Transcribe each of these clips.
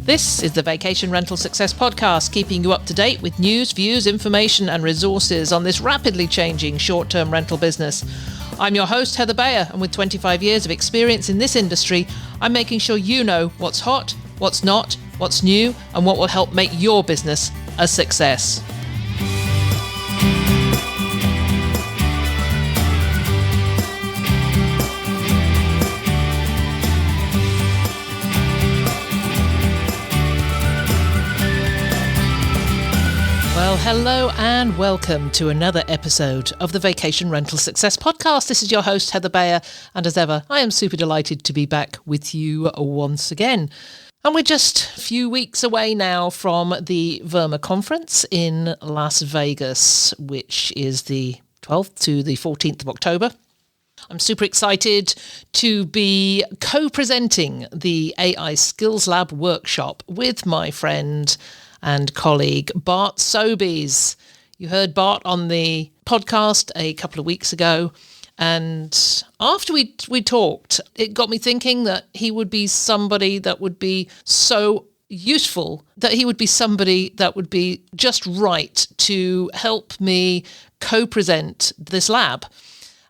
This is the Vacation Rental Success Podcast, keeping you up to date with news, views, information and resources on this rapidly changing short-term rental business. I'm your host, Heather Bayer, and with 25 years of experience in this industry, I'm making sure you know what's hot, what's not, what's new, and what will help make your business a success. Well, hello and welcome to another episode of the Vacation Rental Success Podcast. This is your host, Heather Bayer, and as ever, I am super delighted to be back with you once again. And we're just a few weeks away now from the VRMA conference in Las Vegas, which is the 12th to the 14th of October. I'm super excited to be co-presenting the AI Skills Lab workshop with my friend and colleague Bart Sobeys. You heard Bart on the podcast a couple of weeks ago, and after we talked, it got me thinking that he would be somebody that would be so useful, that he would be somebody that would be just right to help me co-present this lab.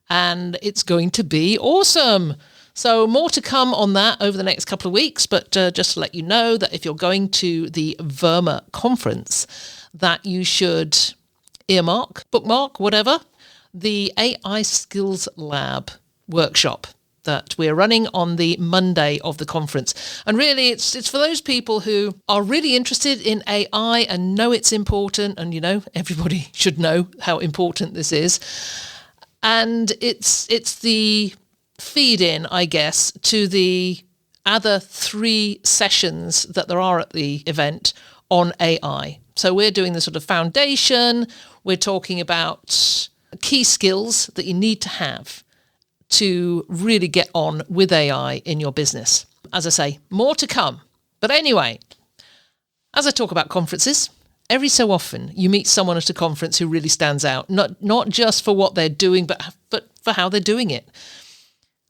And it's going to be awesome. So more to come on that over the next couple of weeks, but just to let you know that if you're going to the VRMA conference, that you should earmark, bookmark, whatever, the AI Skills Lab workshop that we're running on the Monday of the conference. And really, it's for those people who are really interested in AI and know it's important, and, you know, everybody should know how important this is. And it's the feed in, I guess, to the other 3 sessions that there are at the event on AI. So we're doing the sort of foundation. We're talking about key skills that you need to have to really get on with AI in your business. As I say, more to come. But anyway, as I talk about conferences, every so often you meet someone at a conference who really stands out, not just for what they're doing, but for how they're doing it.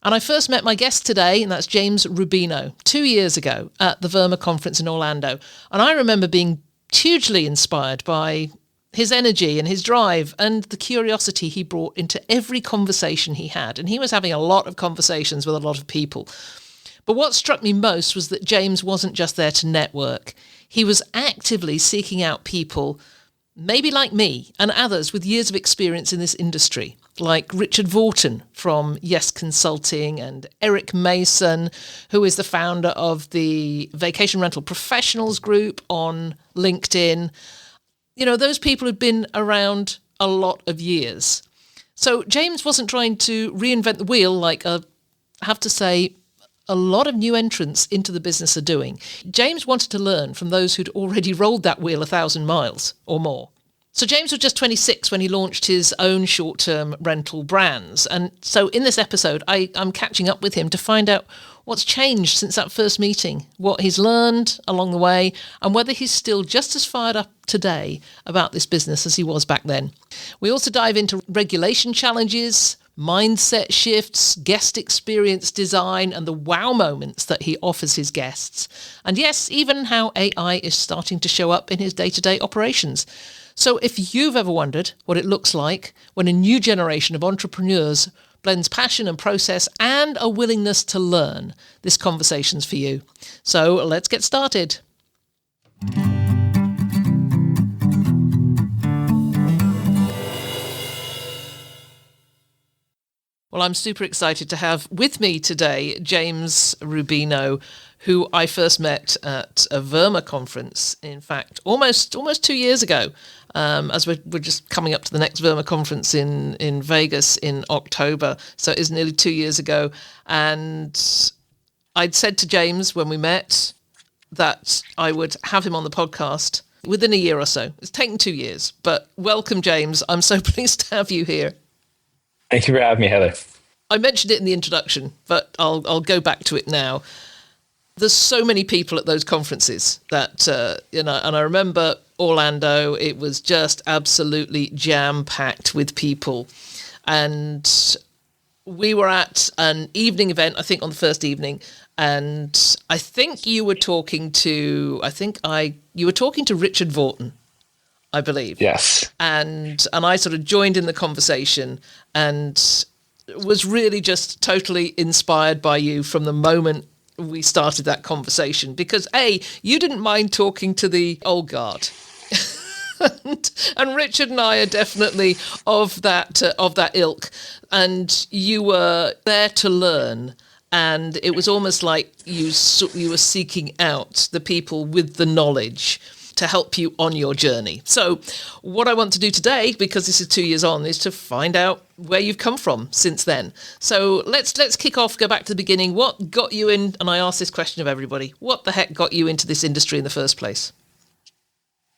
And I first met my guest today, and that's James Rubino, 2 years ago at the VRMA conference in Orlando. And I remember being hugely inspired by his energy and his drive and the curiosity he brought into every conversation he had. And he was having a lot of conversations with a lot of people. But what struck me most was that James wasn't just there to network. He was actively seeking out people, maybe like me and others with years of experience in this industry, like Richard Vorton from Yes Consulting and Eric Mason, who is the founder of the Vacation Rental Professionals group on LinkedIn. You know, those people had been around a lot of years. So James wasn't trying to reinvent the wheel like I have to say a lot of new entrants into the business are doing. James wanted to learn from those who'd already rolled that wheel 1,000 miles or more. So James was just 26 when he launched his own short-term rental brands. And so in this episode, I'm catching up with him to find out what's changed since that first meeting, what he's learned along the way, and whether he's still just as fired up today about this business as he was back then. We also dive into regulation challenges, mindset shifts, guest experience design, and the wow moments that he offers his guests. And yes, even how AI is starting to show up in his day-to-day operations. So if you've ever wondered what it looks like when a new generation of entrepreneurs blends passion and process and a willingness to learn, this conversation's for you. So let's get started. Well, I'm super excited to have with me today James Rubino, who I first met at a VRMA conference, in fact, almost 2 years ago, as we're just coming up to the next VRMA conference in Vegas in October. So it is nearly 2 years ago. And I'd said to James when we met that I would have him on the podcast within a year or so. It's taken 2 years, but welcome, James. I'm so pleased to have you here. Thank you for having me, Heather. I mentioned it in the introduction, but I'll go back to it now. There's so many people at those conferences that, and I remember Orlando, it was just absolutely jam-packed with people. And we were at an evening event, I think on the first evening, and I think you were talking to, you were talking to Richard Vorton, I believe. Yes. And I sort of joined in the conversation and was really just totally inspired by you from the moment we started that conversation, because you didn't mind talking to the old guard. and Richard and I are definitely of that ilk, and you were there to learn, and it was almost like you were seeking out the people with the knowledge to help you on your journey. So what I want to do today, because this is 2 years on, is to find out where you've come from since then. So let's kick off, go back to the beginning. What got you in, and I ask this question of everybody, what the heck got you into this industry in the first place?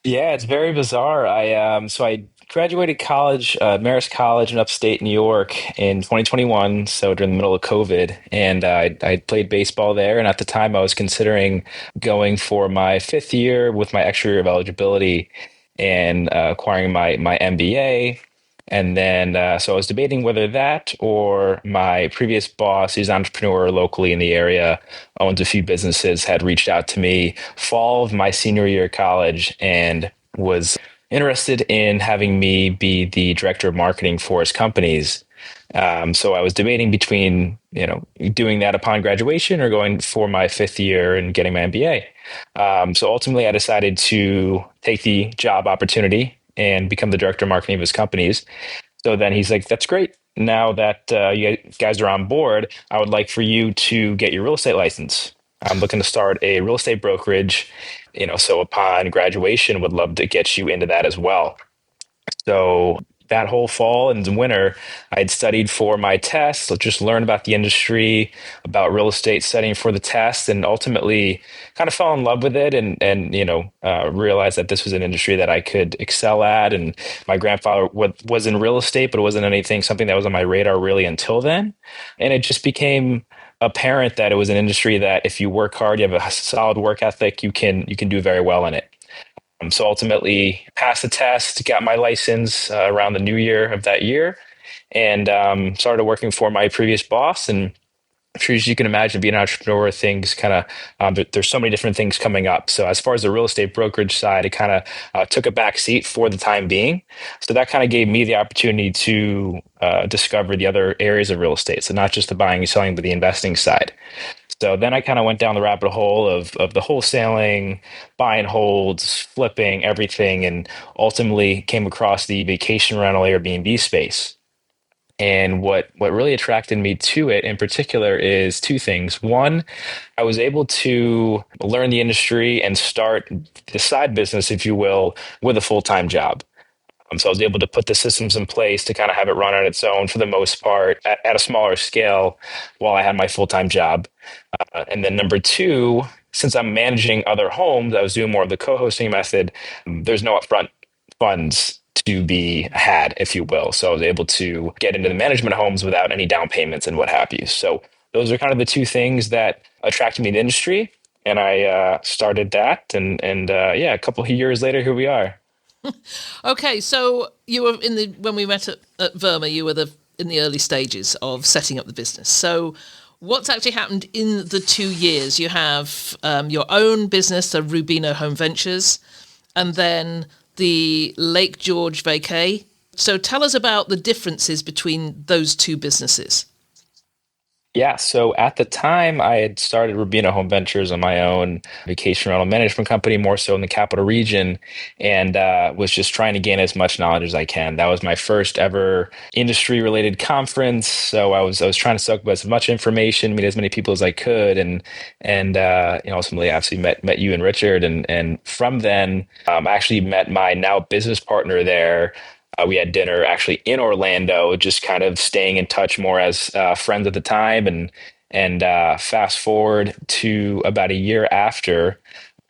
Yeah, it's very bizarre. I graduated college, Marist College in upstate New York in 2021, so during the middle of COVID, and I played baseball there. And at the time, I was considering going for my fifth year with my extra year of eligibility and acquiring my MBA. And then, so I was debating whether that or my previous boss, who's an entrepreneur locally in the area, owns a few businesses, had reached out to me fall of my senior year of college and was interested in having me be the director of marketing for his companies. So I was debating between, doing that upon graduation or going for my fifth year and getting my MBA. So ultimately, I decided to take the job opportunity and become the director of marketing of his companies. So then he's like, that's great. Now that you guys are on board, I would like for you to get your real estate license. I'm looking to start a real estate brokerage, so upon graduation, would love to get you into that as well. So that whole fall and winter, I had studied for my test, so just learn about the industry, about real estate, studying for the test, and ultimately kind of fell in love with it, and realized that this was an industry that I could excel at. And my grandfather was in real estate, but it wasn't something that was on my radar really until then. And it just became apparent that it was an industry that if you work hard, you have a solid work ethic, you can do very well in it. So ultimately passed the test, got my license around the new year of that year, and started working for my previous boss. And I'm sure as you can imagine, being an entrepreneur, things kind of, there's so many different things coming up. So as far as the real estate brokerage side, it kind of took a back seat for the time being. So that kind of gave me the opportunity to discover the other areas of real estate. So not just the buying and selling, but the investing side. So then I kind of went down the rabbit hole of the wholesaling, buy and holds, flipping, everything, and ultimately came across the vacation rental Airbnb space. And what really attracted me to it in particular is two things. One, I was able to learn the industry and start the side business, if you will, with a full-time job. So I was able to put the systems in place to kind of have it run on its own for the most part at a smaller scale while I had my full-time job. And then number two, since I'm managing other homes, I was doing more of the co-hosting method. There's no upfront funds to be had, if you will. So I was able to get into the management of homes without any down payments and what have you. So those are kind of the two things that attracted me to the industry. And I started that. And a couple of years later, here we are. Okay, so you were when we met at VRMA, you were in the early stages of setting up the business. So what's actually happened in the 2 years? You have your own business, the Rubino Home Ventures, and then the Lake George Vacay. So tell us about the differences between those two businesses. Yeah, so at the time, I had started Rubino Home Ventures on my own vacation rental management company, more so in the capital region, and was just trying to gain as much knowledge as I can. That was my first ever industry-related conference, so I was trying to soak up as much information, meet as many people as I could, and ultimately, obviously met you and Richard, and from then, I actually met my now business partner there. We had dinner actually in Orlando, just kind of staying in touch more as friends at the time. And fast forward to about a year after,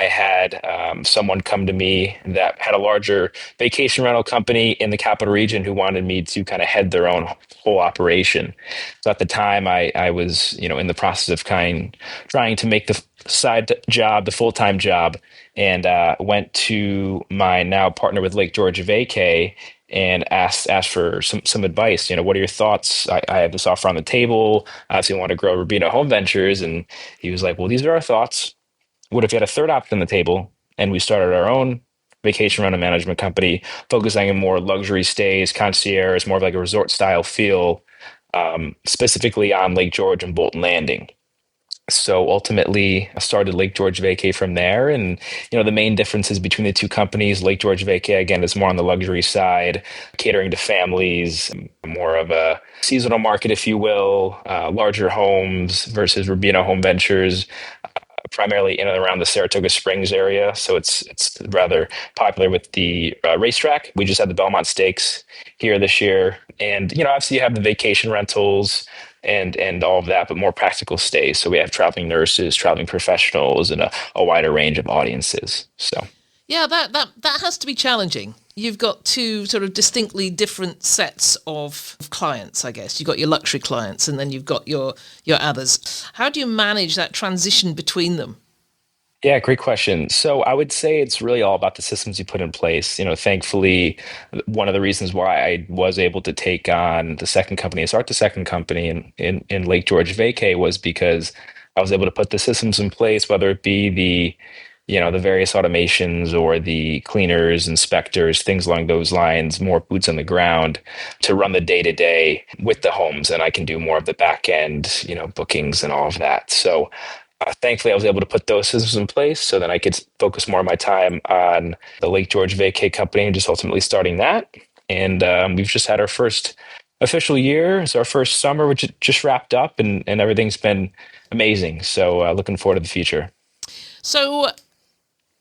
I had someone come to me that had a larger vacation rental company in the capital region who wanted me to kind of head their own whole operation. So at the time, I was in the process of trying to make the side job the full-time job, and went to my now partner with Lake George Vacay and asked for some advice. What are your thoughts? I have this offer on the table. I obviously want to grow Rubino Home Ventures. And he was like, well, these are our thoughts. What if you had a third option on the table and we started our own vacation rental management company, focusing on more luxury stays, concierge, more of like a resort style feel, specifically on Lake George and Bolton Landing. So ultimately, I started Lake George Vacay from there. And, the main differences between the two companies, Lake George Vacay, again, is more on the luxury side, catering to families, more of a seasonal market, if you will, larger homes versus Rubino Home Ventures, primarily in and around the Saratoga Springs area. So it's rather popular with the racetrack. We just had the Belmont Stakes here this year. And, obviously you have the vacation rentals and all of that, but more practical stays. So we have traveling nurses, traveling professionals, and a wider range of audiences. So Yeah, that has to be challenging. You've got two sort of distinctly different sets of clients, I guess. You've got your luxury clients and then you've got your others. How do you manage that transition between them? yeah, great question. So I would say it's really all about the systems you put in place. Thankfully, one of the reasons why I was able to take on the second company, start the second company in Lake George Vacay, was because I was able to put the systems in place, whether it be the various automations or the cleaners, inspectors, things along those lines, more boots on the ground to run the day to day with the homes. And I can do more of the back end, bookings and all of that. So thankfully, I was able to put those systems in place so then I could focus more of my time on the Lake George Vacay company and just ultimately starting that. And we've just had our first official year. It's our first summer, which just wrapped up, and everything's been amazing. So looking forward to the future. So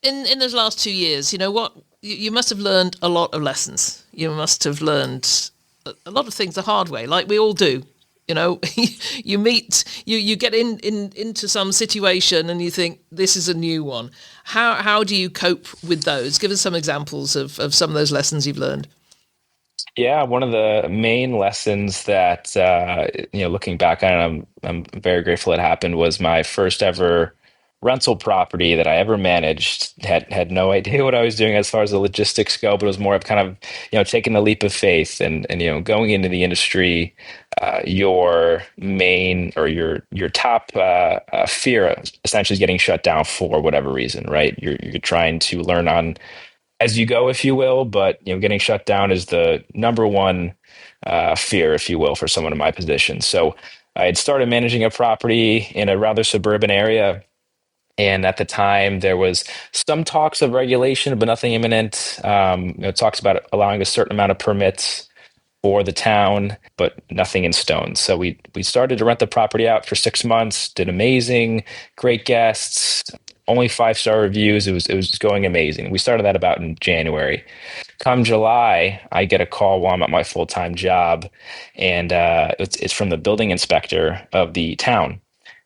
in those last 2 years, what you must have learned a lot of lessons. You must have learned a lot of things the hard way, like we all do. You get into some situation and you think this is a new one. How do you cope with those? Give us some examples of some of those lessons you've learned. Yeah, one of the main lessons that looking back on it, I'm very grateful it happened, was my first ever rental property that I ever managed. Had no idea what I was doing as far as the logistics go, but it was more of kind of taking the leap of faith and going into the industry. Your main or your top fear essentially is getting shut down for whatever reason, right? You're trying to learn on as you go, if you will, but getting shut down is the number one fear, if you will, for someone in my position. So I had started managing a property in a rather suburban area. And at the time, there was some talks of regulation, but nothing imminent. Talks about allowing a certain amount of permits for the town, but nothing in stone. So we started to rent the property out for 6 months. Did amazing, great guests, only 5-star reviews. It was going amazing. We started that about in January. Come July, I get a call while I'm at my full-time job, and it's from the building inspector of the town.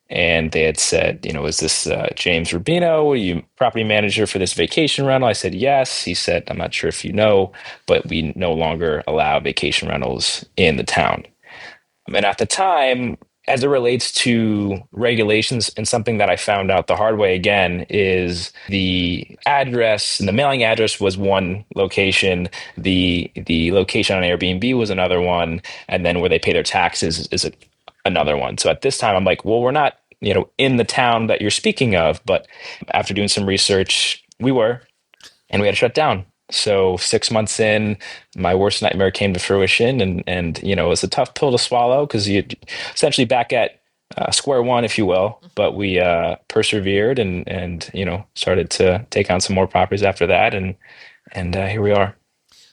And they had said, is this James Rubino? Are you property manager for this vacation rental? I said, yes. He said, I'm not sure if you know, but we no longer allow vacation rentals in the town. And at the time, as it relates to regulations, and something that I found out the hard way again, is the address, and the mailing address was one location. The location on Airbnb was another one. And then where they pay their taxes is another one. So at this time, I'm like, well, we're not, in the town that you're speaking of. But after doing some research, we were, and we had to shut down. So 6 months in, my worst nightmare came to fruition, and it was a tough pill to swallow because you essentially back at square one, if you will. But we persevered and started to take on some more properties after that, and here we are.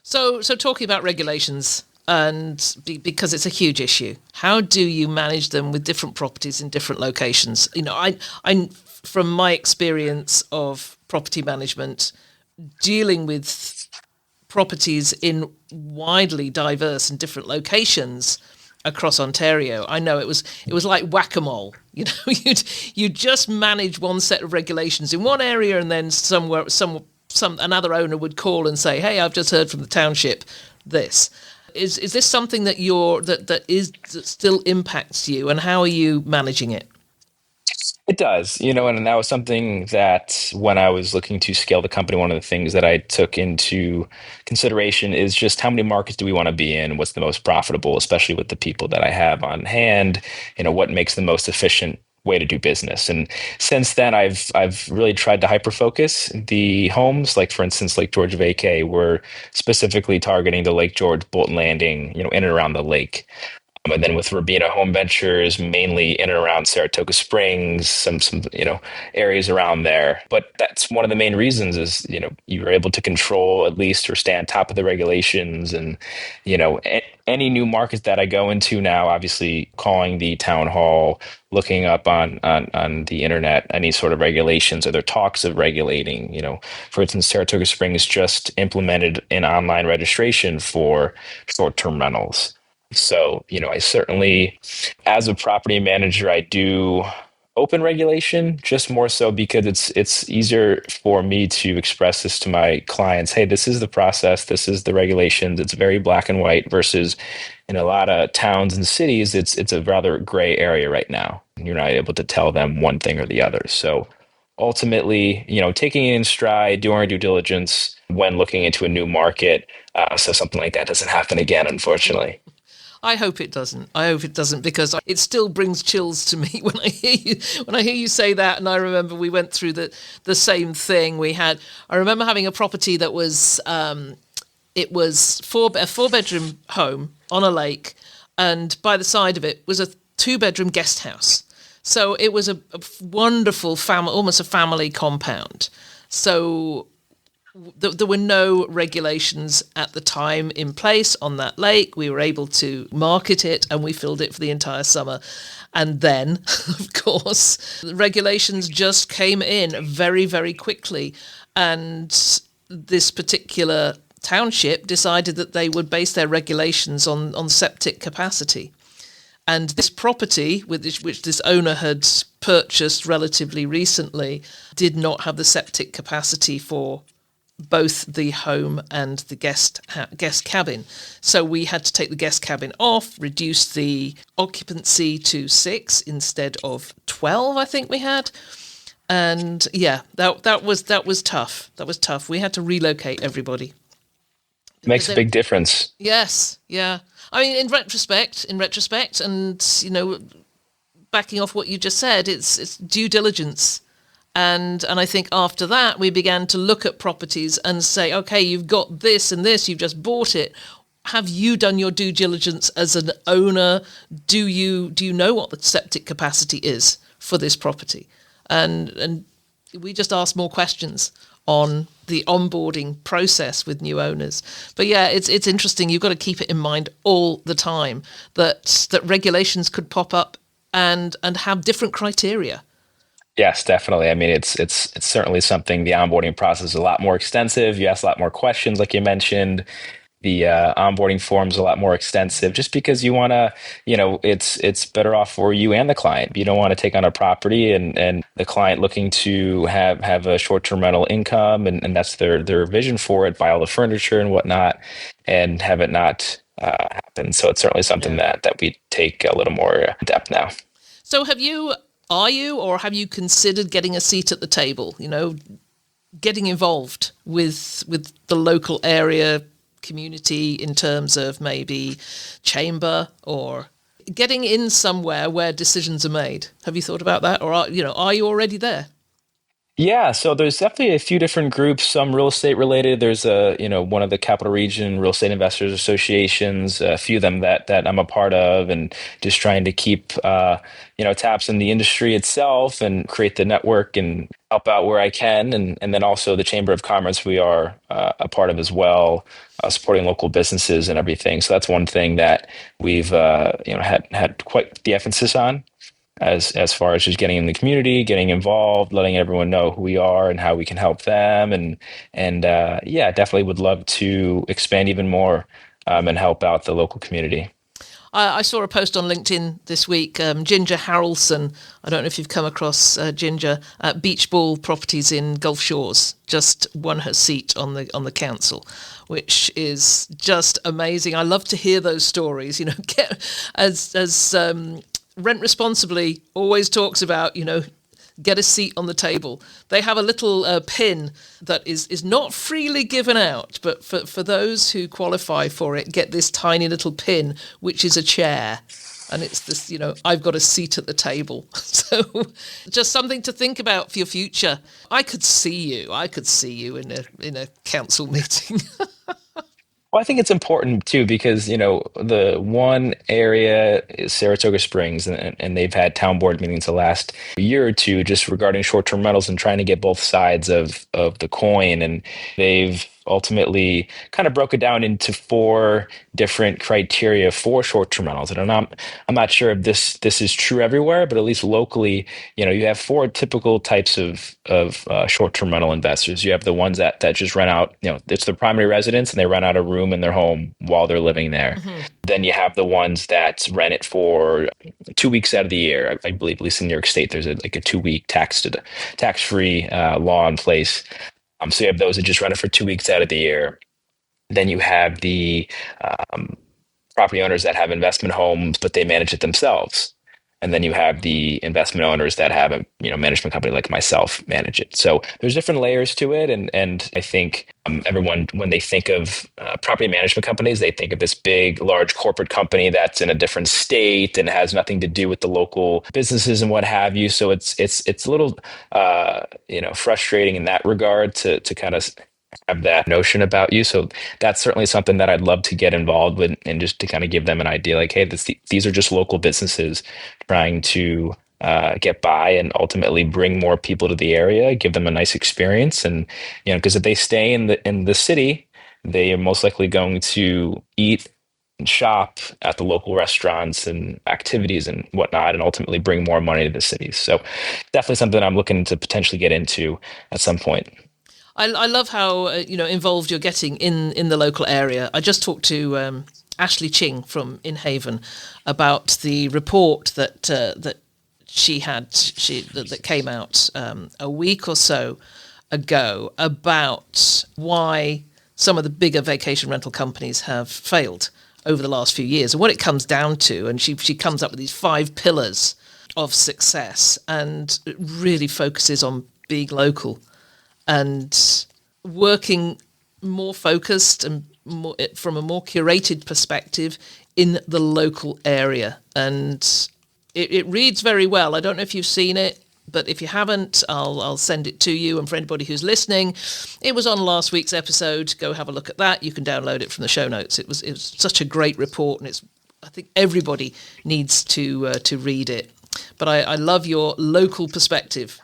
So talking about regulations, and because it's a huge issue, how do you manage them with different properties in different locations? I from my experience of property management, dealing with properties in widely diverse and different locations across Ontario, I know it was like whack-a-mole. You just manage one set of regulations in one area, and then somewhere another owner would call and say, "Hey, I've just heard from the township this." Is this something that that still impacts you, and how are you managing it? It does, and that was something that when I was looking to scale the company, one of the things that I took into consideration is just how many markets do we want to be in? What's the most profitable, especially with the people that I have on hand? What makes the most efficient way to do business? And since then, I've really tried to hyper focus the homes. Like for instance, Lake George Vacay, we're specifically targeting the Lake George boat landing, in and around the lake. And then with Rubino Home Ventures, mainly in and around Saratoga Springs, some areas around there. But that's one of the main reasons is you're able to control at least or stay on top of the regulations. And any new market that I go into now, obviously calling the town hall, looking up on the internet any sort of regulations or there talks of regulating. For instance, Saratoga Springs just implemented an online registration for short-term rentals. So, I certainly, as a property manager, I do open regulation just more so because it's easier for me to express this to my clients. Hey, this is the process, this is the regulations. It's very black and white versus in a lot of towns and cities, it's a rather gray area right now. You're not able to tell them one thing or the other. So ultimately, taking it in stride, doing our due diligence when looking into a new market, so something like that doesn't happen again, unfortunately. I hope it doesn't. I hope it doesn't because it still brings chills to me when I hear you say that. And I remember we went through the same thing. I remember having a property that was it was a 4-bedroom home on a lake, and by the side of it was a 2-bedroom guest house. So it was a wonderful family, almost a family compound. So there were no regulations at the time in place on that lake. We were able to market it and we filled it for the entire summer. And then, of course, the regulations just came in very, very quickly. And this particular township decided that they would base their regulations on septic capacity. And this property, which this owner had purchased relatively recently, did not have the septic capacity for both the home and the guest cabin. So we had to take the guest cabin off, reduce the occupancy to 6 instead of 12, I think we had. And yeah, that was tough. That was tough. We had to relocate everybody. Makes a big difference. Yes, yeah. I mean, in retrospect, and backing off what you just said, it's due diligence. And I think after that, we began to look at properties and say, okay, you've got this and this, you've just bought it. Have you done your due diligence as an owner? Do you know what the septic capacity is for this property? And we just asked more questions on the onboarding process with new owners. But yeah, it's interesting. You've got to keep it in mind all the time that regulations could pop up and have different criteria. Yes, definitely. I mean, it's certainly something. The onboarding process is a lot more extensive. You ask a lot more questions, like you mentioned. The onboarding form is a lot more extensive, just because you want to, it's better off for you and the client. You don't want to take on a property and the client looking to have a short-term rental income, and that's their vision for it, buy all the furniture and whatnot, and have it not happen. So it's certainly something that we take a little more in depth now. So have you considered getting a seat at the table, getting involved with the local area community in terms of maybe chamber or getting in somewhere where decisions are made? Have you thought about that? Or are you already there? Yeah, so there's definitely a few different groups, some real estate related. There's one of the Capital Region Real Estate Investors Associations, a few of them that I'm a part of, and just trying to keep tabs in the industry itself and create the network and help out where I can. And then also the Chamber of Commerce we are a part of as well, supporting local businesses and everything. So that's one thing that we've had quite the emphasis on, as far as just getting in the community, getting involved, letting everyone know who we are and how we can help them, and yeah, definitely would love to expand even more and help out the local community. I saw a post on LinkedIn this week. Ginger Harrelson, I don't know if you've come across Ginger, Beach Ball Properties in Gulf Shores, just won her seat on the council, which is just amazing. I love to hear those stories. As Rent Responsibly always talks about, get a seat on the table. They have a little pin that is not freely given out, but for those who qualify for it, get this tiny little pin, which is a chair. And it's this, I've got a seat at the table. So just something to think about for your future. I could see you in a council meeting. Well, I think it's important too because, the one area is Saratoga Springs, and they've had town board meetings the last year or two just regarding short-term rentals and trying to get both sides of the coin. And they've ultimately kind of broke it down into four different criteria for short-term rentals. And I'm not sure if this is true everywhere, but at least locally, you have four typical types of short-term rental investors. You have the ones that just rent out, it's their primary residence and they rent out a room in their home while they're living there. Mm-hmm. Then you have the ones that rent it for 2 weeks out of the year. I believe, at least in New York State, there's a 2-week tax-free law in place. So you have those that just rent it for 2 weeks out of the year. Then you have the property owners that have investment homes, but they manage it themselves. And then you have the investment owners that have a management company like myself manage it. So there's different layers to it, and I think everyone, when they think of property management companies, they think of this big, large corporate company that's in a different state and has nothing to do with the local businesses and what have you. So it's a little frustrating in that regard to kind of have that notion about you. So that's certainly something that I'd love to get involved with, and just to kind of give them an idea like, hey, these are just local businesses trying to get by and ultimately bring more people to the area, give them a nice experience. And, because if they stay in the city, they are most likely going to eat and shop at the local restaurants and activities and whatnot, and ultimately bring more money to the cities. So definitely something I'm looking to potentially get into at some point. I love how involved you're getting in the local area. I just talked to Ashley Ching from In Haven about the report that she that came out a week or so ago about why some of the bigger vacation rental companies have failed over the last few years, and what it comes down to. And she comes up with these 5 pillars of success, and it really focuses on being local and working more focused and more, from a more curated perspective in the local area. And it reads very well. I don't know if you've seen it, but if you haven't, I'll send it to you. And for anybody who's listening, it was on last week's episode. Go have a look at that. You can download it from the show notes. It was such a great report, and I think everybody needs to read it. But I love your local perspective.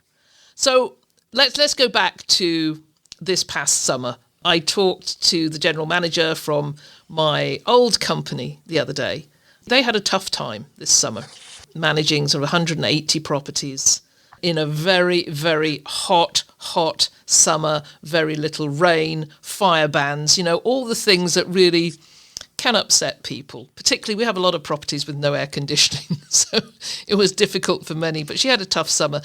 So let's go back to this past summer. I talked to the general manager from my old company the other day. They had a tough time this summer, managing sort of 180 properties in a very, very hot summer, very little rain, fire bans, all the things that really can upset people. Particularly, we have a lot of properties with no air conditioning, so it was difficult for many, but she had a tough summer.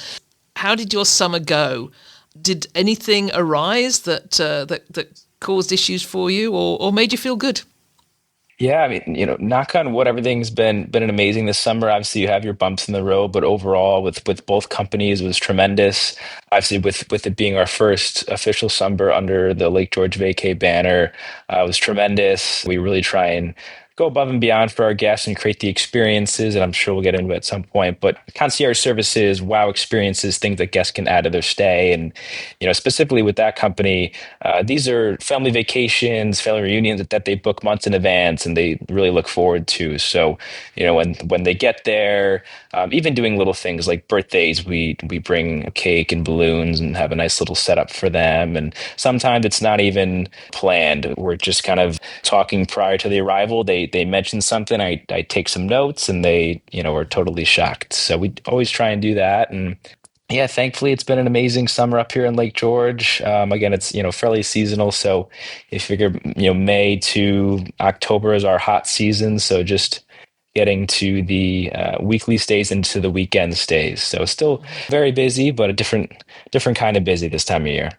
How did your summer go? Did anything arise that caused issues for you, or made you feel good? Yeah, I mean, knock on wood, everything's been an amazing this summer. Obviously, you have your bumps in the road, but overall, with both companies, it was tremendous. Obviously, with it being our first official summer under the Lake George Vacay banner, it was tremendous. We really try and go above and beyond for our guests and create the experiences, and I'm sure we'll get into it at some point. But concierge services, wow experiences, things that guests can add to their stay. And, specifically with that company, these are family vacations, family reunions that they book months in advance and they really look forward to. So, when they get there, even doing little things like birthdays, we bring a cake and balloons and have a nice little setup for them. And sometimes it's not even planned. We're just kind of talking prior to the arrival. They mention something, I take some notes, and they, are totally shocked. So we always try and do that. And yeah, thankfully it's been an amazing summer up here in Lake George. Again, it's, fairly seasonal. So you figure, May to October is our hot season. So just getting to the weekly stays into the weekend stays. So still very busy, but a different kind of busy this time of year.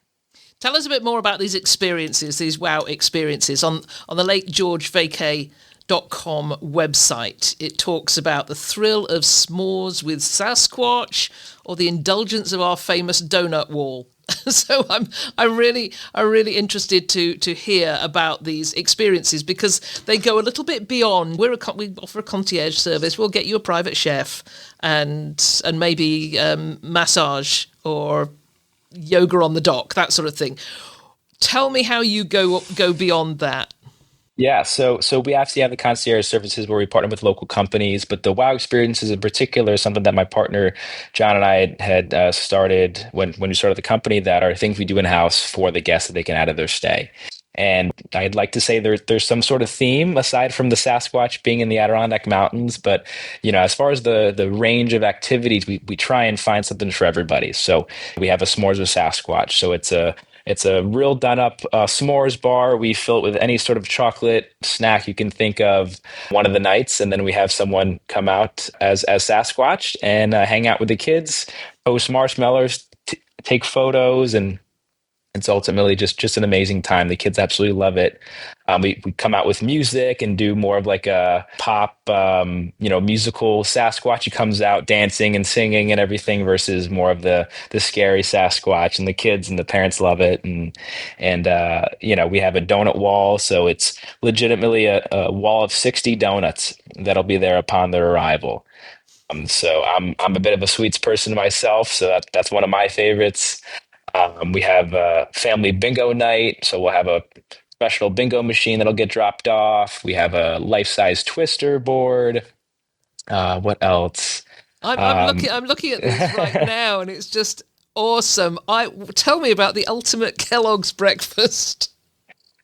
Tell us a bit more about these experiences, these wow experiences on the Lake George Vacay website. It talks about the thrill of s'mores with Sasquatch or the indulgence of our famous donut wall. So I'm really interested to hear about these experiences because they go a little bit beyond. We offer a concierge service. We'll get you a private chef and maybe massage or yoga on the dock, that sort of thing. Tell me how you go beyond that. Yeah, so we obviously have the concierge services where we partner with local companies, but the wow experiences in particular is something that my partner John and I had started when we started the company that are things we do in house for the guests that they can add to their stay. And I'd like to say there's some sort of theme aside from the Sasquatch being in the Adirondack Mountains, but as far as the range of activities, we try and find something for everybody. So we have a s'mores with Sasquatch, so it's a real done up s'mores bar. We fill it with any sort of chocolate snack you can think of one of the nights. And then we have someone come out as Sasquatch and hang out with the kids, post marshmallows, take photos, and it's ultimately just an amazing time. The kids absolutely love it. We come out with music and do more of like a pop, musical Sasquatch. He comes out dancing and singing and everything versus more of the scary Sasquatch. And the kids and the parents love it. And we have a donut wall, so it's legitimately a wall of 60 donuts that'll be there upon their arrival. So I'm a bit of a sweets person myself, so that's one of my favorites. We have a family bingo night, so we'll have a professional bingo machine that'll get dropped off. We have a life-size twister board. What else? Um, I'm looking at these right now, and it's just awesome. I Tell me about the ultimate Kellogg's breakfast.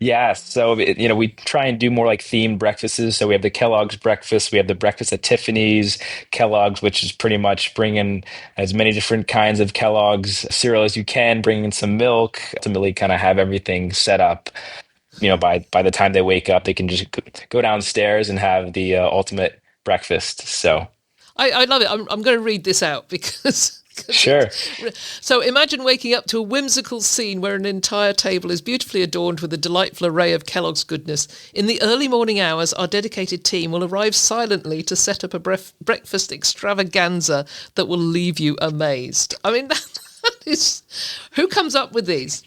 yeah, so we try and do more like themed breakfasts. So we have the Kellogg's breakfast, we have the breakfast at Tiffany's, Kellogg's, which is pretty much bringing as many different kinds of Kellogg's cereal as you can, bringing in some milk, ultimately kind of have everything set up. By the time they wake up, they can just go downstairs and have the ultimate breakfast. So I love it. I'm going to read this out because. sure. So imagine waking up to a whimsical scene where an entire table is beautifully adorned with a delightful array of Kellogg's goodness. In the early morning hours, our dedicated team will arrive silently to set up a breakfast extravaganza that will leave you amazed. I mean, that is... Who comes up with these?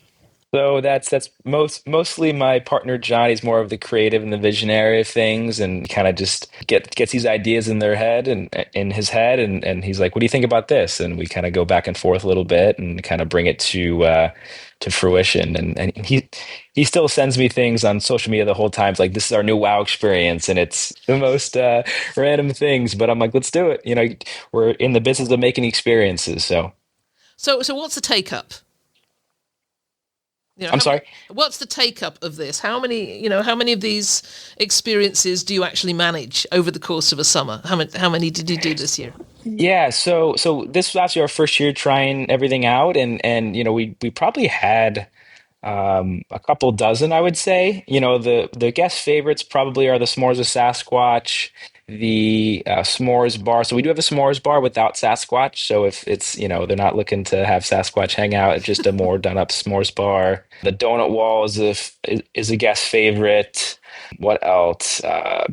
So that's mostly my partner John. He's more of the creative and the visionary of things, and kind of just gets these ideas in their head and in his head, and he's like, "What do you think about this?" And we kind of go back and forth a little bit and kind of bring it to fruition. And he still sends me things on social media the whole time. It's like, "This is our new wow experience," and it's the most random things. But I'm like, "Let's do it." We're in the business of making experiences, so. So what's the take up? I'm sorry. What's the take up of this? How many of these experiences do you actually manage over the course of a summer? How many did you do this year? Yeah, so this was actually our first year trying everything out, and we probably had a couple dozen, I would say. The guest favorites probably are the s'mores with Sasquatch, the s'mores bar. So we do have a s'mores bar without Sasquatch. So if it's they're not looking to have Sasquatch hang out, it's just a more done up s'mores bar. The donut wall is a guest favorite. What else?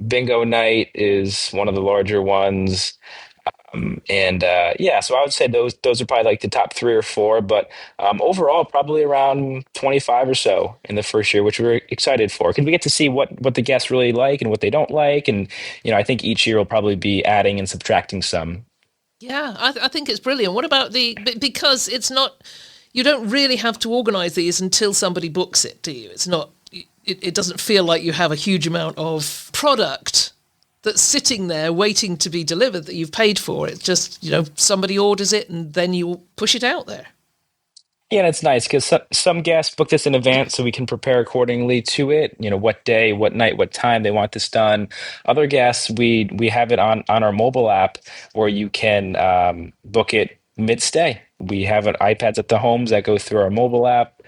Bingo night is one of the larger ones. And yeah, so I would say those are probably like the top three or four, but overall probably around 25 or so in the first year, which we're excited for because we get to see what the guests really like and what they don't like, and I think each year will probably be adding and subtracting some. Yeah, I think it's brilliant. What about because it's not, you don't really have to organise these until somebody books it, do you? It's not, it doesn't feel like you have a huge amount of product that's sitting there waiting to be delivered that you've paid for. It's just, somebody orders it and then you push it out there. Yeah, and it's nice because some guests book this in advance so we can prepare accordingly to it. What day, what night, what time they want this done. Other guests, we have it on our mobile app where you can book it mid-stay. We have iPads at the homes that go through our mobile app,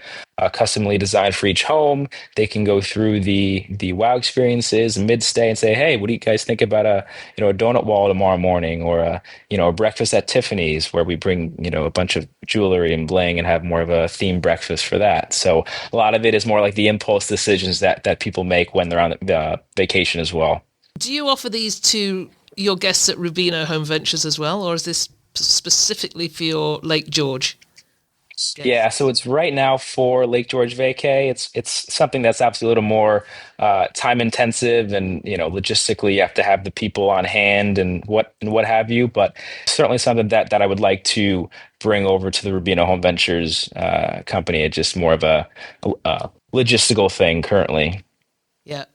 customly designed for each home. They can go through the wow experiences mid-stay and say, "Hey, what do you guys think about a donut wall tomorrow morning, or a breakfast at Tiffany's where we bring a bunch of jewelry and bling and have more of a themed breakfast for that." So a lot of it is more like the impulse decisions that people make when they're on vacation as well. Do you offer these to your guests at Rubino Home Ventures as well, or is this specifically for your Lake George Yeah, guests? so it's right now for Lake George Vacay. It's something that's absolutely a little more time intensive, and logistically you have to have the people on hand and what have you. But certainly something that I would like to bring over to the Rubino Home Ventures company. It's just more of a logistical thing currently. Yeah.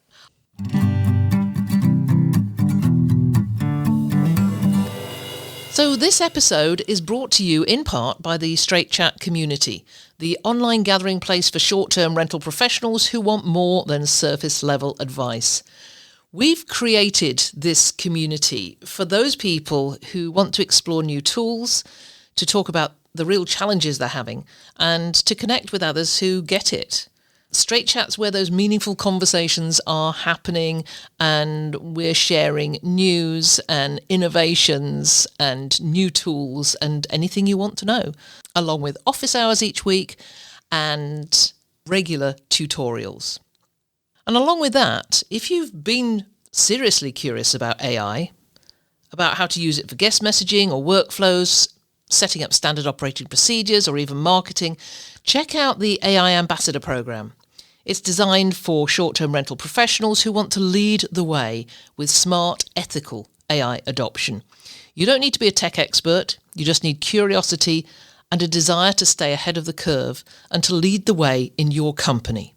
So, this episode is brought to you in part by the Straight Chat community, the online gathering place for short-term rental professionals who want more than surface-level advice. We've created this community for those people who want to explore new tools, to talk about the real challenges they're having, and to connect with others who get it. Straight Chat's where those meaningful conversations are happening, and we're sharing news and innovations and new tools and anything you want to know, along with office hours each week and regular tutorials. And along with that, if you've been seriously curious about AI, about how to use it for guest messaging or workflows, setting up standard operating procedures or even marketing, check out the AI Ambassador Program. It's designed for short-term rental professionals who want to lead the way with smart, ethical AI adoption. You don't need to be a tech expert. You just need curiosity and a desire to stay ahead of the curve and to lead the way in your company.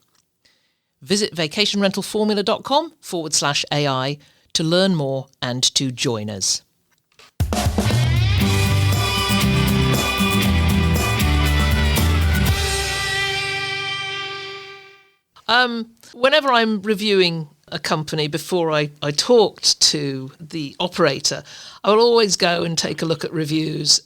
Visit vacationrentalformula.com/AI to learn more and to join us. Whenever I'm reviewing a company, before I talked to the operator, I will always go and take a look at reviews,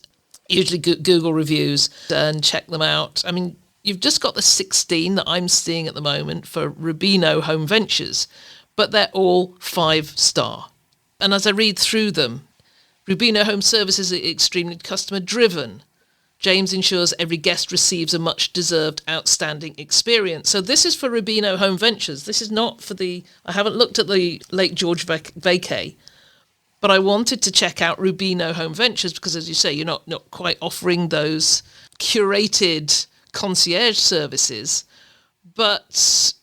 usually Google reviews, and check them out. I mean, you've just got the 16 that I'm seeing at the moment for Rubino Home Ventures, but they're all 5-star. And as I read through them, Rubino Home Services are extremely customer driven. James ensures every guest receives a much-deserved, outstanding experience. So this is for Rubino Home Ventures. This is not for I haven't looked at the Lake George Vacay, but I wanted to check out Rubino Home Ventures because, as you say, you're not quite offering those curated concierge services. But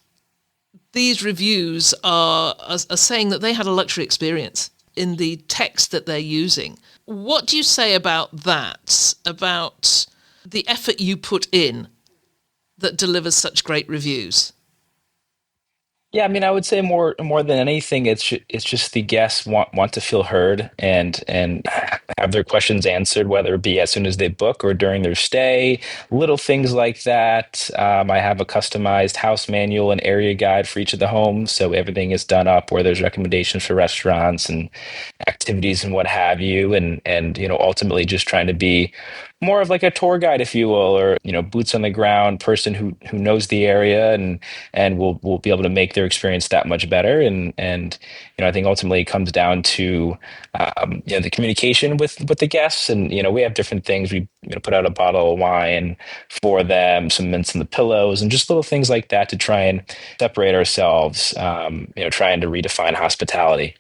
these reviews are saying that they had a luxury experience in the text that they're using. What do you say about that, about the effort you put in that delivers such great reviews? Yeah, I mean, I would say more than anything, it's just the guests want to feel heard and have their questions answered, whether it be as soon as they book or during their stay. Little things like that. I have a customized house manual and area guide for each of the homes, so everything is done up where there's recommendations for restaurants and activities and what have you, and ultimately just trying to be more of like a tour guide, if you will, or boots on the ground person who knows the area and will be able to make their experience that much better. And I think ultimately it comes down to the communication with the guests. And we have different things. We put out a bottle of wine for them, some mints in the pillows, and just little things like that to try and separate ourselves. Trying to redefine hospitality.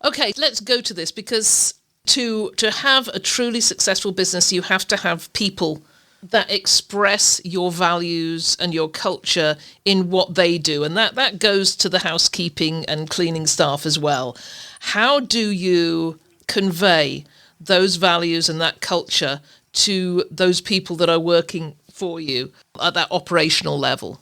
Okay, let's go to this because to have a truly successful business, you have to have people that express your values and your culture in what they do. And that goes to the housekeeping and cleaning staff as well. How do you convey those values and that culture to those people that are working for you at that operational level?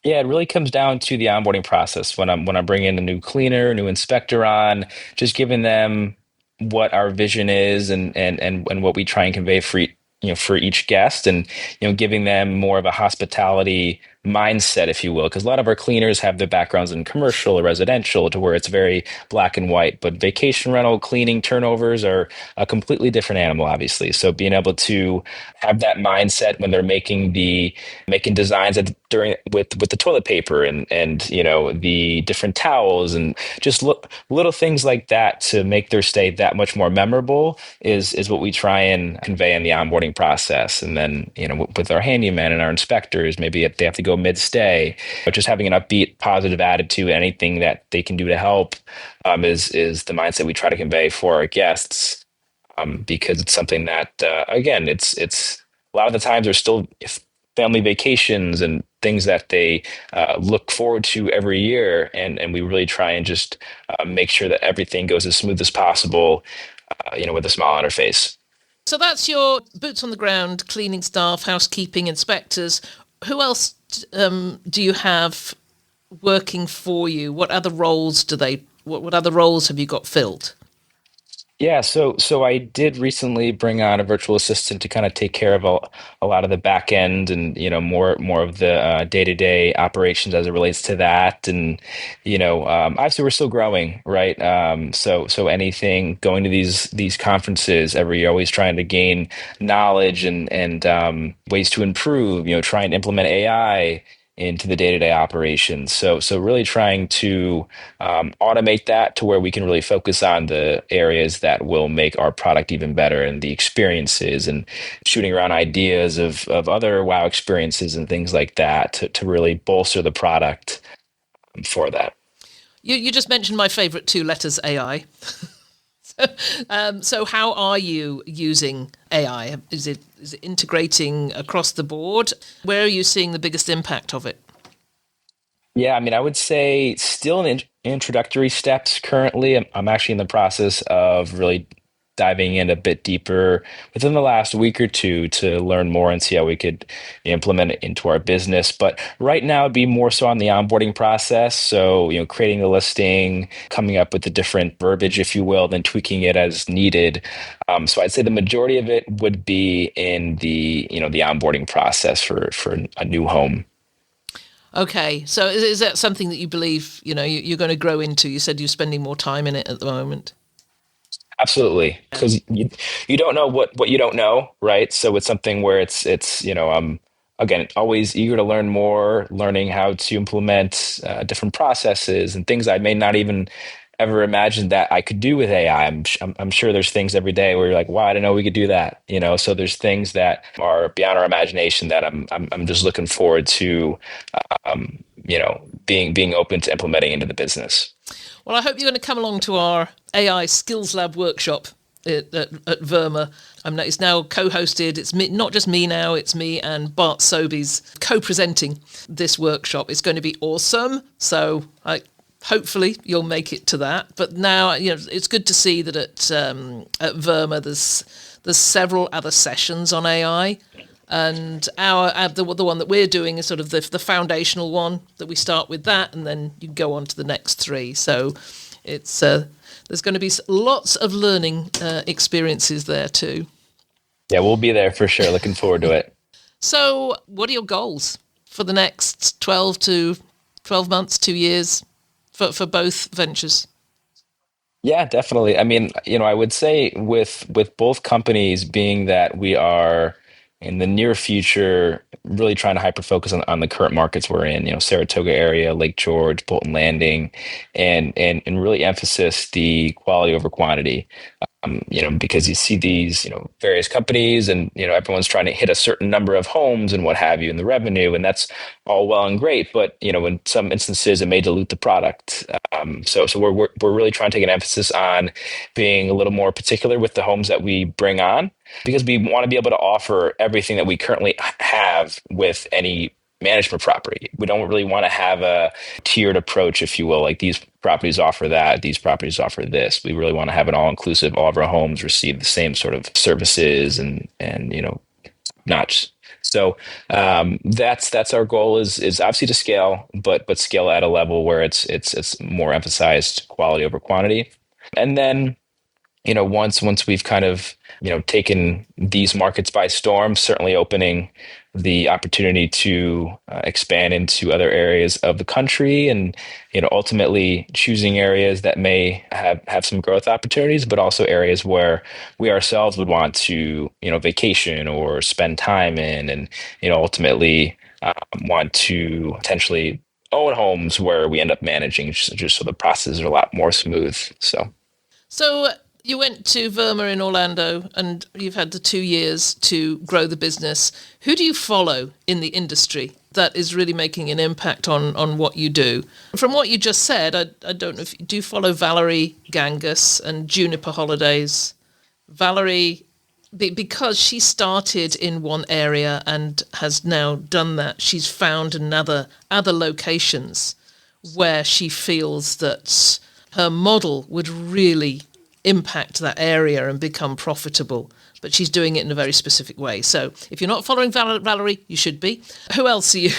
Yeah, it really comes down to the onboarding process when I'm bringing a new cleaner, a new inspector on, just giving them what our vision is and what we try and convey for each guest, and giving them more of a hospitality mindset, if you will, because a lot of our cleaners have their backgrounds in commercial or residential to where it's very black and white, but vacation rental cleaning turnovers are a completely different animal, obviously. So being able to have that mindset when they're making designs during with the toilet paper and the different towels and just little things like that to make their stay that much more memorable is what we try and convey in the onboarding process. And then with our handyman and our inspectors, maybe they have to go go mid-stay. But just having an upbeat, positive attitude, anything that they can do to help is the mindset we try to convey for our guests, because it's something that, again, it's a lot of the times there's still family vacations and things that they look forward to every year, and we really try and just make sure that everything goes as smooth as possible, with a smile on our face. So that's your boots on the ground, cleaning staff, housekeeping, inspectors. Who else do you have working for you? What other roles what other roles have you got filled? Yeah, so I did recently bring on a virtual assistant to kind of take care of a lot of the back end and more of the day-to-day operations as it relates to that. And obviously we're still growing, right? So anything going to these conferences every year, always trying to gain knowledge and ways to improve. Try and implement AI into the day-to-day operations. So really trying to automate that to where we can really focus on the areas that will make our product even better, and the experiences, and shooting around ideas of other wow experiences and things like that to really bolster the product for that. You just mentioned my favorite two letters, AI. So how are you using AI? Is it integrating across the board? Where are you seeing the biggest impact of it? Yeah, I mean, I would say still in introductory steps currently. I'm actually in the process of really diving in a bit deeper within the last week or two to learn more and see how we could implement it into our business. But right now, it'd be more so on the onboarding process. So, creating the listing, coming up with the different verbiage, if you will, then tweaking it as needed. So I'd say the majority of it would be in the onboarding process for a new home. Okay, so is that something that you believe you're going to grow into? You said you're spending more time in it at the moment. Absolutely, Yeah. because you don't know what you don't know, right? So it's something where it's again, always eager to learn more, learning how to implement different processes and things I may not even ever imagine that I could do with AI. I'm sure there's things every day where you're like, wow, I didn't know we could do that. So there's things that are beyond our imagination that I'm just looking forward to, being open to implementing into the business. Well, I hope you're going to come along to our AI Skills Lab workshop at VRMA. It's now co-hosted. It's me, not just me now. It's me and Bart Sobeys co-presenting this workshop. It's going to be awesome. So hopefully you'll make it to that. But now, it's good to see that at VRMA there's several other sessions on AI. And the one that we're doing is sort of the foundational one that we start with that, and then you go on to the next three. So it's there's going to be lots of learning experiences there too. Yeah, we'll be there for sure. Looking forward to it. So what are your goals for the next 12 months, 2 years for both ventures? Yeah, definitely. I mean, I would say with both companies being that we are in the near future really trying to hyper focus on the current markets we're in, Saratoga area, Lake George, Bolton Landing, and really emphasis the quality over quantity. Because you see these, various companies and, everyone's trying to hit a certain number of homes and what have you, and the revenue, and that's all well and great. But, in some instances, it may dilute the product. So we're really trying to take an emphasis on being a little more particular with the homes that we bring on, because we want to be able to offer everything that we currently have with any management property. We don't really want to have a tiered approach, if you will, like these properties offer that, these properties offer this. We really want to have an all inclusive. All of our homes receive the same sort of services and notch. So that's our goal is obviously to scale, but scale at a level where it's more emphasized quality over quantity. And then once we've kind of, taken these markets by storm, certainly opening the opportunity to expand into other areas of the country, and, ultimately choosing areas that may have some growth opportunities, but also areas where we ourselves would want to, vacation or spend time in, and, ultimately want to potentially own homes where we end up managing, just so the processes are a lot more smooth. So you went to VRMA in Orlando, and you've had the 2 years to grow the business. Who do you follow in the industry that is really making an impact on what you do. From what you just said, I don't know if you do follow Valerie Gangus and Juniper Holidays. Valerie, because she started in one area and has now done that, she's found other locations where she feels that her model would really impact that area and become profitable. But she's doing it in a very specific way. So if you're not following Valerie, you should be. Who else are you?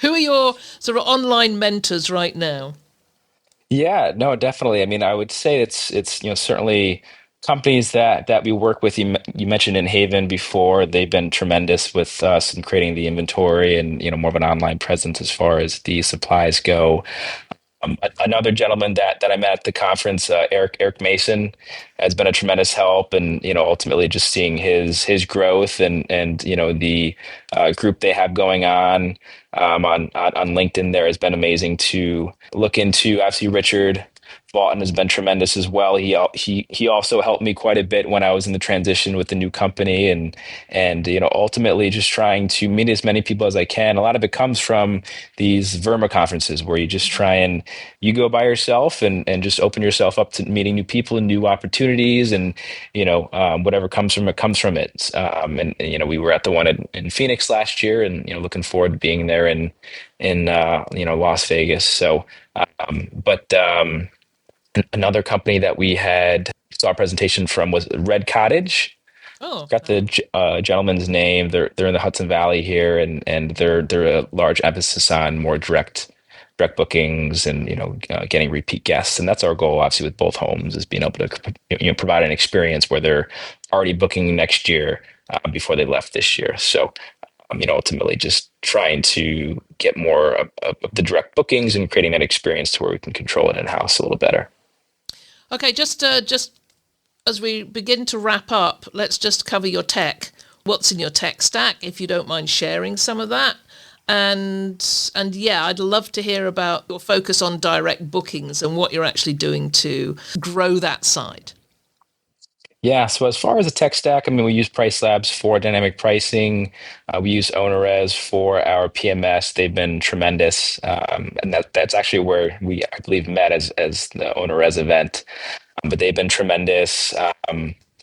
Who are your sort of online mentors right now? Yeah, no, definitely. I mean, I would say it's certainly companies that we work with. You mentioned In Haven before. They've been tremendous with us in creating the inventory and more of an online presence as far as the supplies go. Another gentleman that I met at the conference, Eric Mason, has been a tremendous help, and ultimately just seeing his growth and the group they have going on LinkedIn there has been amazing to look into. Obviously, Richard Lawton has been tremendous as well. He also helped me quite a bit when I was in the transition with the new company, and ultimately just trying to meet as many people as I can. A lot of it comes from these VRMA conferences where you just try and you go by yourself and just open yourself up to meeting new people and new opportunities, and whatever comes from it comes from it. And we were at the one in Phoenix last year, and looking forward to being there in Las Vegas. So, but another company that we had saw a presentation from was Red Cottage. Oh, Got the gentleman's name. They're in the Hudson Valley here, and they're a large emphasis on more direct bookings and getting repeat guests. And that's our goal, obviously, with both homes, is being able to provide an experience where they're already booking next year before they left this year. So ultimately just trying to get more of the direct bookings and creating that experience to where we can control it in house a little better. okay. Just as we begin to wrap up, let's just cover your tech. What's in your tech stack, if you don't mind sharing some of that? And yeah, I'd love to hear about your focus on direct bookings and what you're actually doing to grow that side. Yeah, so as far as the tech stack, I mean, we use Price Labs for dynamic pricing. We use OwnerRez for our PMS. They've been tremendous, and that's actually where we, I believe, met as the OwnerRez event. But they've been tremendous.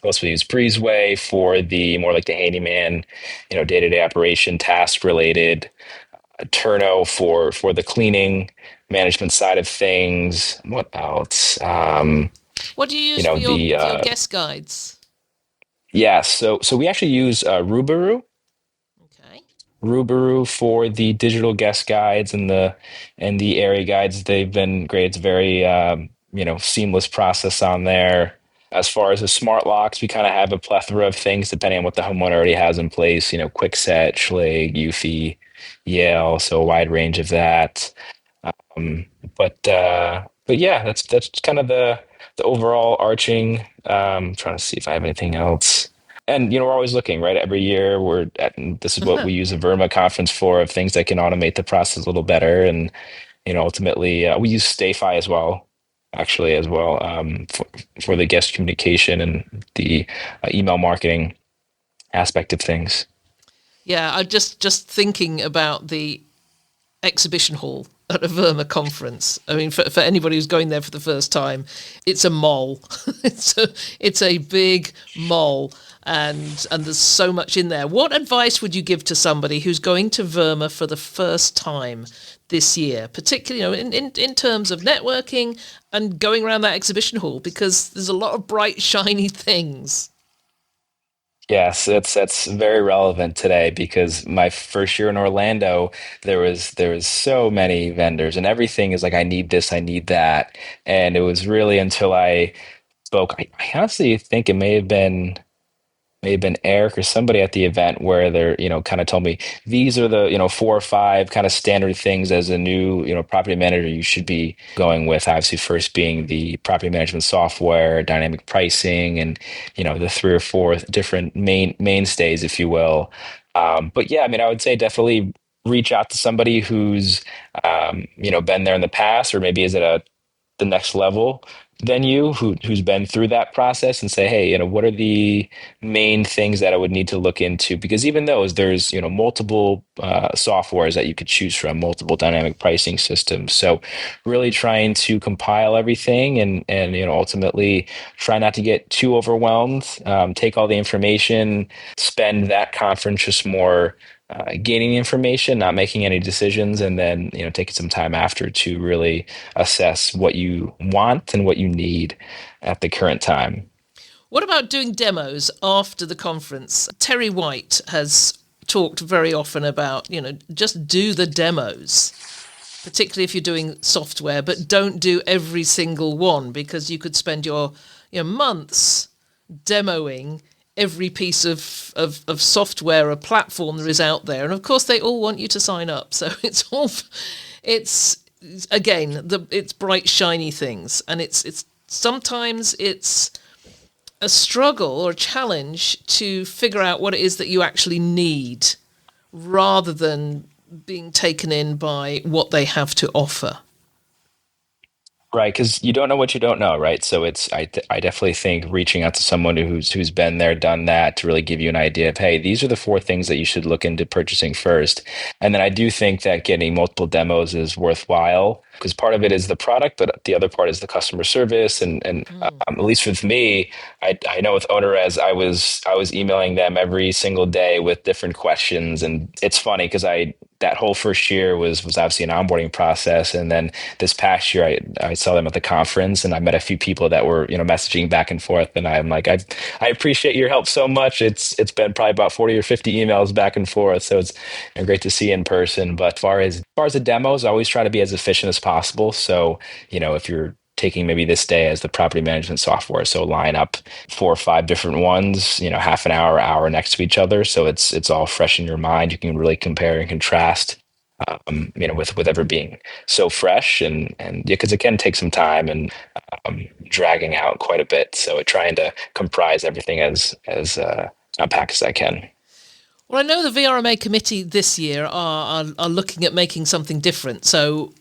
Also, we use Breezeway for the more like the handyman, day-to-day operation, task related. Turno for the cleaning management side of things. What else? What do you You use know, the for your guest guides? Yeah, so we actually use Okay. Rubaru for the digital guest guides and the area guides. They've been great. It's very seamless process on there. As far as the smart locks, we kind of have a plethora of things depending on what the homeowner already has in place. Quickset, Schlage, Eufy, Yale, so a wide range of that. Um, but yeah, that's kind of the overall arching. Trying to see if I have anything else. And we're always looking, right? Every year and this is what we use a Verma conference for, of things that can automate the process a little better. And ultimately, we use StayFi as well, actually as well, for the guest communication and the email marketing aspect of things. Yeah, I'm just thinking about the exhibition hall at a Verma conference. I mean, for anybody who's going there for the first time, it's a mall. it's a big mall, and there's so much in there. What advice would you give to somebody who's going to Verma for the first time this year, particularly in terms of networking and going around that exhibition hall, because there's a lot of bright, shiny things. Yes, that's very relevant today because my first year in Orlando, there was so many vendors and everything is like, I need this, I need that. And it was really until I spoke, I honestly think it may have been Eric or somebody at the event where they're, kind of told me these are the, four or five kind of standard things as a new, property manager you should be going with. Obviously, first being the property management software, dynamic pricing, and, the three or four different mainstays, if you will. But yeah, I mean, I would say definitely reach out to somebody who's, been there in the past or maybe is at the next level than you who's been through that process and say, hey, what are the main things that I would need to look into? Because even those, there's, multiple softwares that you could choose from, multiple dynamic pricing systems. So really trying to compile everything and ultimately try not to get too overwhelmed, take all the information, spend that conference just more gaining information, not making any decisions, and then taking some time after to really assess what you want and what you need at the current time. What about doing demos after the conference? Terry White has talked very often about, just do the demos, particularly if you're doing software, but don't do every single one, because you could spend your months demoing every piece of software or platform there is out there. And of course, they all want you to sign up. So it's again, it's bright, shiny things. And it's sometimes it's a struggle or a challenge to figure out what it is that you actually need, rather than being taken in by what they have to offer. Right, because you don't know what you don't know, right? So I definitely think reaching out to someone who's been there, done that, to really give you an idea of, hey, these are the four things that you should look into purchasing first. And then I do think that getting multiple demos is worthwhile, because part of it is the product, but the other part is the customer service. And at least with me, I know with OwnerRez, I was emailing them every single day with different questions, and it's funny because that whole first year was obviously an onboarding process, and then this past year I saw them at the conference, and I met a few people that were messaging back and forth, and I'm like, I appreciate your help so much. It's been probably about 40 or 50 emails back and forth, so it's great to see in person. But as far as the demos, I always try to be as efficient as possible. So if you're taking maybe this day as the property management software, so line up 4 or 5 different ones, half an hour next to each other, so it's all fresh in your mind. You can really compare and contrast, with ever being so fresh, and yeah, because it can take some time and dragging out quite a bit. So trying to comprise everything as compact as I can. Well, I know the VRMA committee this year are looking at making something different. So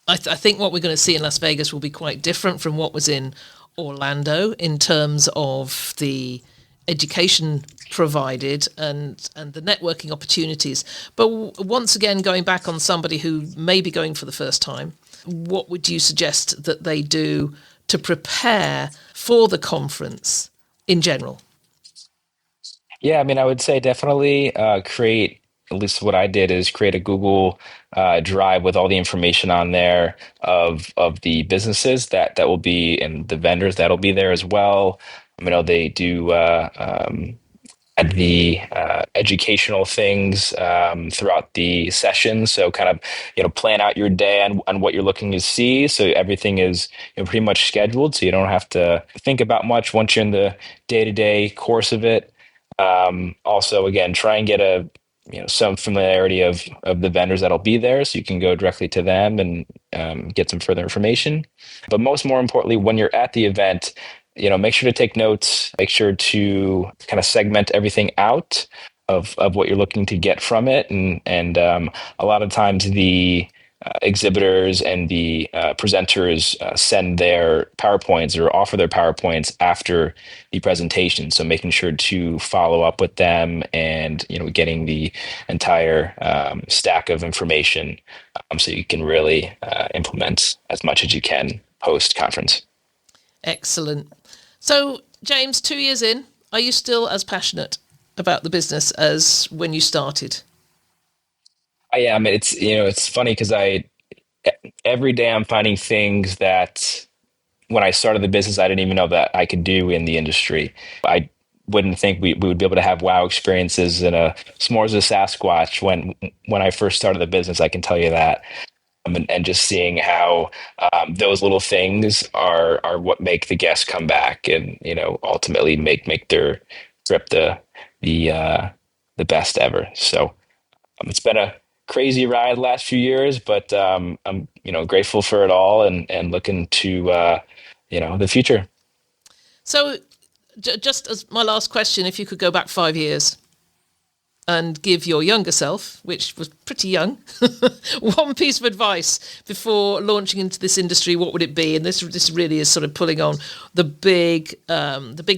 I think what we're going to see in Las Vegas will be quite different from what was in Orlando in terms of the education provided and the networking opportunities. But once again, going back on somebody who may be going for the first time, what would you suggest that they do to prepare for the conference in general? Yeah, I mean, I would say definitely create, at least what I did is create a Google Drive with all the information on there of the businesses that will be, and the vendors that'll be there as well. I know they do add the educational things throughout the session. So kind of, plan out your day on what you're looking to see. So everything is pretty much scheduled. So you don't have to think about much once you're in the day-to-day course of it. Also, again, try and get some familiarity of the vendors that'll be there, so you can go directly to them and get some further information. But more importantly, when you're at the event, make sure to take notes. Make sure to kind of segment everything out of what you're looking to get from it, and a lot of times the exhibitors and the presenters send their PowerPoints or offer their PowerPoints after the presentation. So making sure to follow up with them and getting the entire stack of information, so you can really implement as much as you can post conference. Excellent. So, James, 2 years in, are you still as passionate about the business as when you started? I am. It's funny because every day I'm finding things that when I started the business I didn't even know that I could do in the industry. I wouldn't think we would be able to have wow experiences in a s'mores of Sasquatch when I first started the business. I can tell you that. And just seeing how those little things are what make the guests come back, and ultimately make their trip the best ever. So it's been a crazy ride the last few years, but I'm grateful for it all, and looking to the future. So, just as my last question, if you could go back 5 years and give your younger self, which was pretty young, one piece of advice before launching into this industry, what would it be? And this really is sort of pulling on the big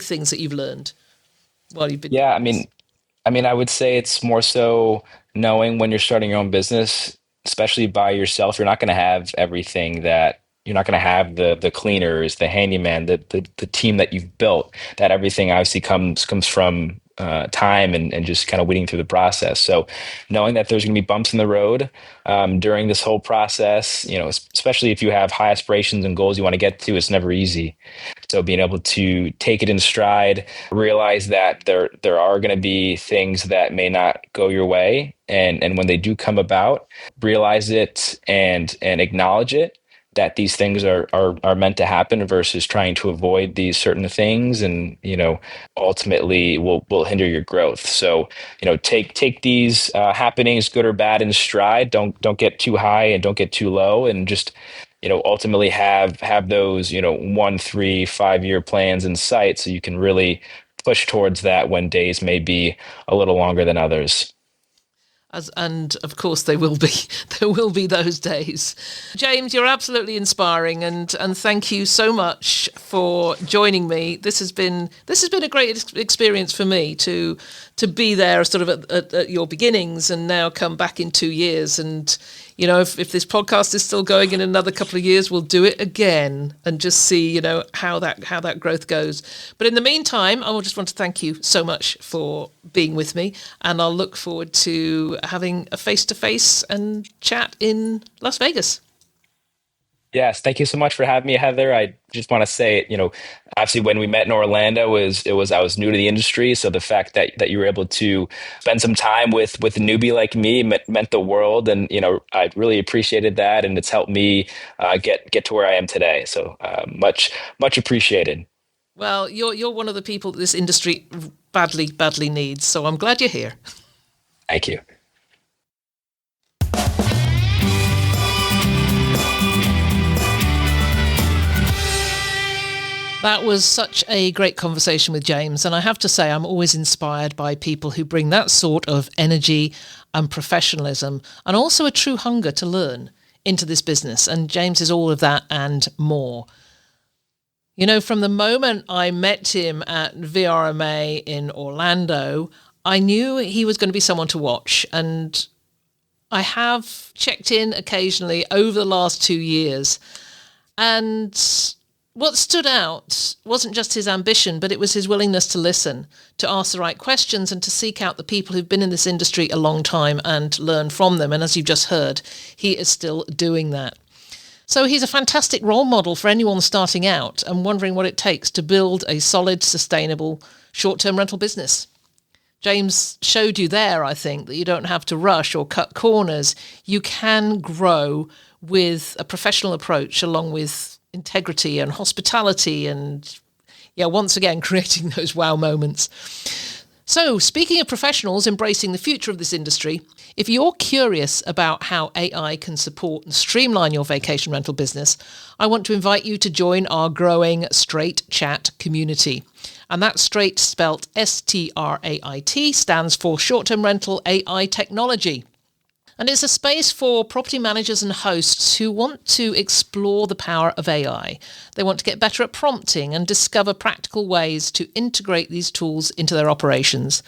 things that you've learned while you've been Yeah, doing this. I mean, I would say it's more so knowing when you're starting your own business, especially by yourself, you're not going to have everything that you're not going to have the cleaners, the handyman, the team that you've built. That everything obviously comes from time and just kind of weeding through the process. So knowing that there's going to be bumps in the road during this whole process, especially if you have high aspirations and goals you want to get to, it's never easy. So being able to take it in stride, realize that there are going to be things that may not go your way, and when they do come about, realize it and acknowledge it, that these things are meant to happen versus trying to avoid these certain things, and ultimately will hinder your growth. So take these happenings, good or bad, in stride. Don't get too high and don't get too low, and just ultimately have those 1, 3, 5 year plans in sight, so you can really push towards that when days may be a little longer than others. And of course there will be there will be those days. James, you're absolutely inspiring, and thank you so much for joining me. This has been a great experience for me to be there sort of at your beginnings, and now come back in 2 years. And if this podcast is still going in another couple of years, we'll do it again and just see how that growth goes. But in the meantime, I will just want to thank you so much for being with me, and I'll look forward to having a face-to-face and chat in Las Vegas. Yes, thank you so much for having me, Heather. I just want to say, obviously when we met in Orlando, I was new to the industry, so the fact that you were able to spend some time with a newbie like me meant the world, and I really appreciated that, and it's helped me get to where I am today. So much appreciated. Well, you're one of the people that this industry badly needs, so I'm glad you're here. Thank you. That was such a great conversation with James, and I have to say I'm always inspired by people who bring that sort of energy and professionalism, and also a true hunger to learn, into this business, and James is all of that and more. From the moment I met him at VRMA in Orlando, I knew he was going to be someone to watch, and I have checked in occasionally over the last 2 years, and what stood out wasn't just his ambition, but it was his willingness to listen, to ask the right questions, and to seek out the people who've been in this industry a long time and learn from them. And as you've just heard, he is still doing that. So he's a fantastic role model for anyone starting out and wondering what it takes to build a solid, sustainable, short-term rental business. James showed you there, I think, that you don't have to rush or cut corners. You can grow with a professional approach, along with integrity and hospitality, and once again creating those wow moments. So speaking of professionals embracing the future of this industry, if you're curious about how AI can support and streamline your vacation rental business, I want to invite you to join our growing Straight Chat community. And that Straight, spelt STRAIT, stands for Short-Term Rental AI Technology. And it's a space for property managers and hosts who want to explore the power of AI. They want to get better at prompting and discover practical ways to integrate these tools into their operations.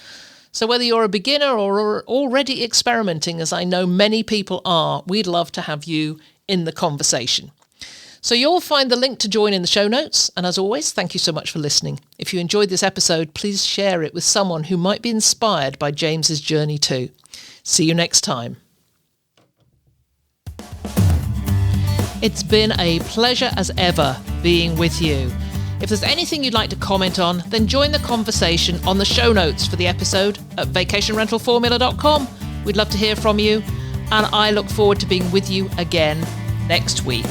So whether you're a beginner or already experimenting, as I know many people are, we'd love to have you in the conversation. So you'll find the link to join in the show notes. And as always, thank you so much for listening. If you enjoyed this episode, please share it with someone who might be inspired by James's journey too. See you next time. It's been a pleasure as ever being with you. If there's anything you'd like to comment on, then join the conversation on the show notes for the episode at vacationrentalformula.com. We'd love to hear from you, and I look forward to being with you again next week.